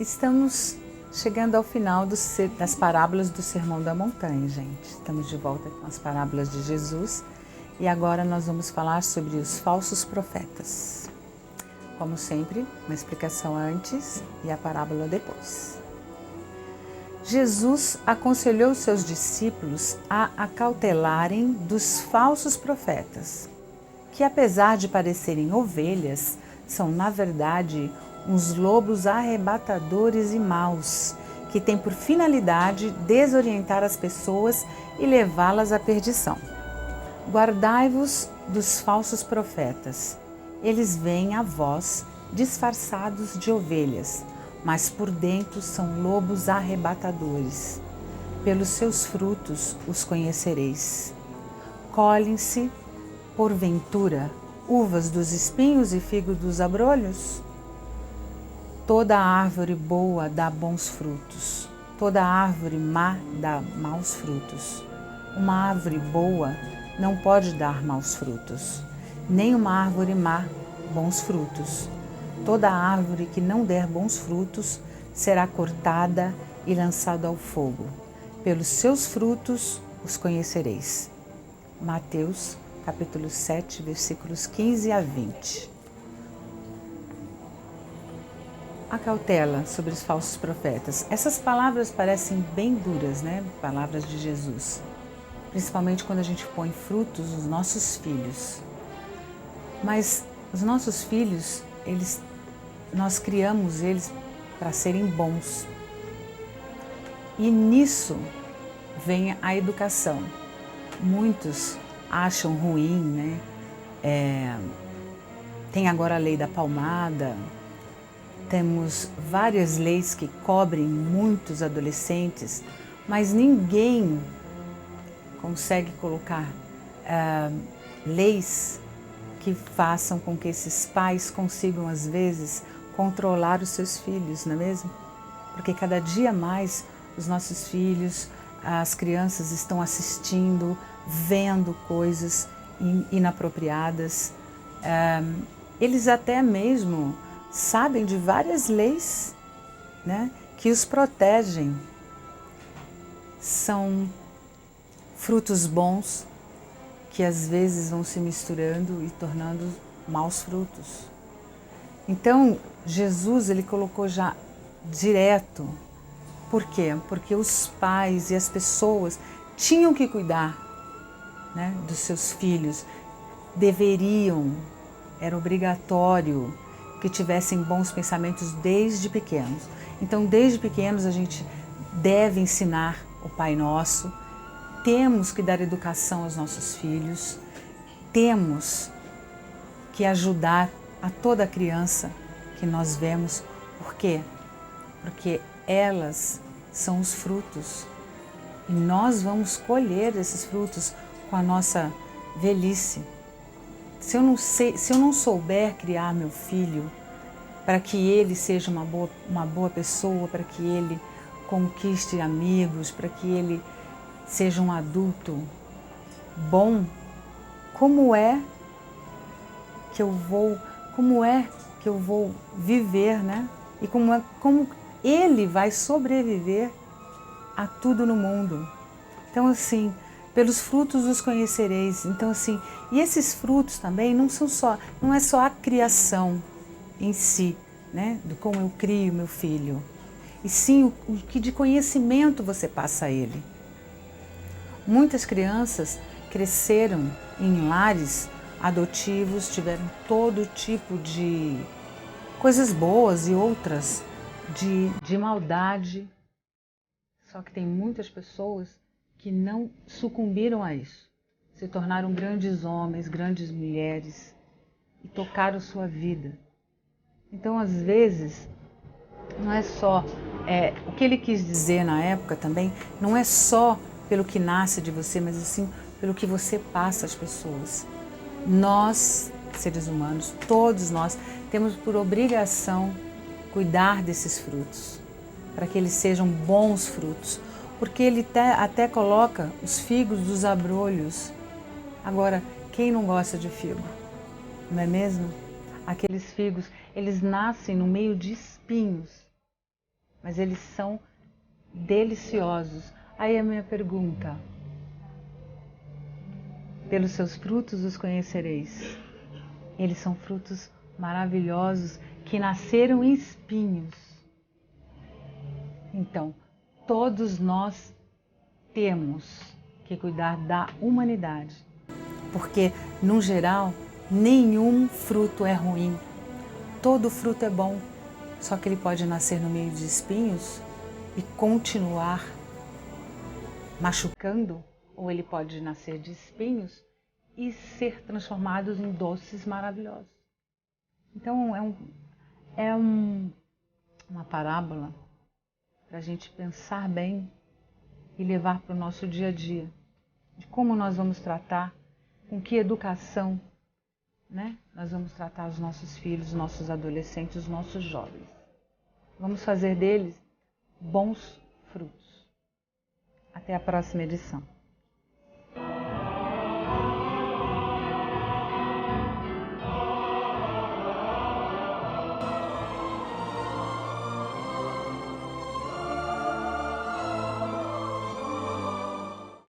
Estamos chegando ao final das parábolas do Sermão da Montanha, gente. Estamos de volta com as parábolas de Jesus e agora nós vamos falar sobre os falsos profetas. Como sempre, uma explicação antes e a parábola depois. Jesus aconselhou seus discípulos a acautelarem dos falsos profetas, que apesar de parecerem ovelhas, são na verdade uns lobos arrebatadores e maus, que têm por finalidade desorientar as pessoas e levá-las à perdição. Guardai-vos dos falsos profetas. Eles vêm a vós disfarçados de ovelhas, mas por dentro são lobos arrebatadores. Pelos seus frutos os conhecereis. Colhem-se, porventura, uvas dos espinhos e figos dos abrolhos? Toda árvore boa dá bons frutos, toda árvore má dá maus frutos. Uma árvore boa não pode dar maus frutos, nem uma árvore má bons frutos. Toda árvore que não der bons frutos será cortada e lançada ao fogo. Pelos seus frutos os conhecereis. Mateus, capítulo 7, versículos 15 a 20. A cautela sobre os falsos profetas. Essas palavras parecem bem duras, né? Palavras de Jesus. Principalmente quando a gente põe frutos nos nossos filhos. Mas os nossos filhos, nós criamos eles para serem bons. E nisso vem a educação. Muitos acham ruim, né? Tem agora a lei da palmada. Temos várias leis que cobrem muitos adolescentes, mas ninguém consegue colocar leis que façam com que esses pais consigam, às vezes, controlar os seus filhos, não é mesmo? Porque cada dia mais os nossos filhos, as crianças estão assistindo, vendo coisas inapropriadas. Eles até mesmo sabem de várias leis, né, que os protegem. São frutos bons que às vezes vão se misturando e tornando maus frutos. Então, Jesus, ele colocou já direto. Por quê? Porque os pais e as pessoas tinham que cuidar, né, dos seus filhos. Deveriam, era obrigatório que tivessem bons pensamentos desde pequenos. Então, desde pequenos, a gente deve ensinar o Pai Nosso, temos que dar educação aos nossos filhos, temos que ajudar a toda criança que nós vemos. Por quê? Porque elas são os frutos e nós vamos colher esses frutos com a nossa velhice. Se eu não souber criar meu filho para que ele seja uma boa pessoa, para que ele conquiste amigos, para que ele seja um adulto bom, como é que eu vou viver, né? E como ele vai sobreviver a tudo no mundo? Então, assim, pelos frutos os conhecereis. Então, assim, e esses frutos também não é só a criação em si, né, do como eu crio meu filho, e sim o que de conhecimento você passa a ele. Muitas crianças cresceram em lares adotivos, tiveram todo tipo de coisas boas e outras de maldade. Só que tem muitas pessoas que não sucumbiram a isso, se tornaram grandes homens, grandes mulheres e tocaram sua vida. Então, às vezes, não é só, o que ele quis dizer na época também, não é só pelo que nasce de você, mas assim, pelo que você passa às pessoas. Nós, seres humanos, todos nós, temos por obrigação cuidar desses frutos, para que eles sejam bons frutos, porque ele até coloca os figos dos abrolhos. Agora, quem não gosta de figo? Não é mesmo? Aqueles figos, eles nascem no meio de espinhos. mas eles são deliciosos. Aí a minha pergunta: pelos seus frutos os conhecereis. Eles são frutos maravilhosos que nasceram em espinhos. Então, todos nós temos que cuidar da humanidade, porque, no geral, nenhum fruto é ruim. Todo fruto é bom, só que ele pode nascer no meio de espinhos e continuar machucando, ou ele pode nascer de espinhos e ser transformado em doces maravilhosos. Então uma parábola para a gente pensar bem e levar para o nosso dia a dia, de como nós vamos tratar, com que educação, né, nós vamos tratar os nossos filhos, os nossos adolescentes, os nossos jovens. Vamos fazer deles bons frutos. Até a próxima edição.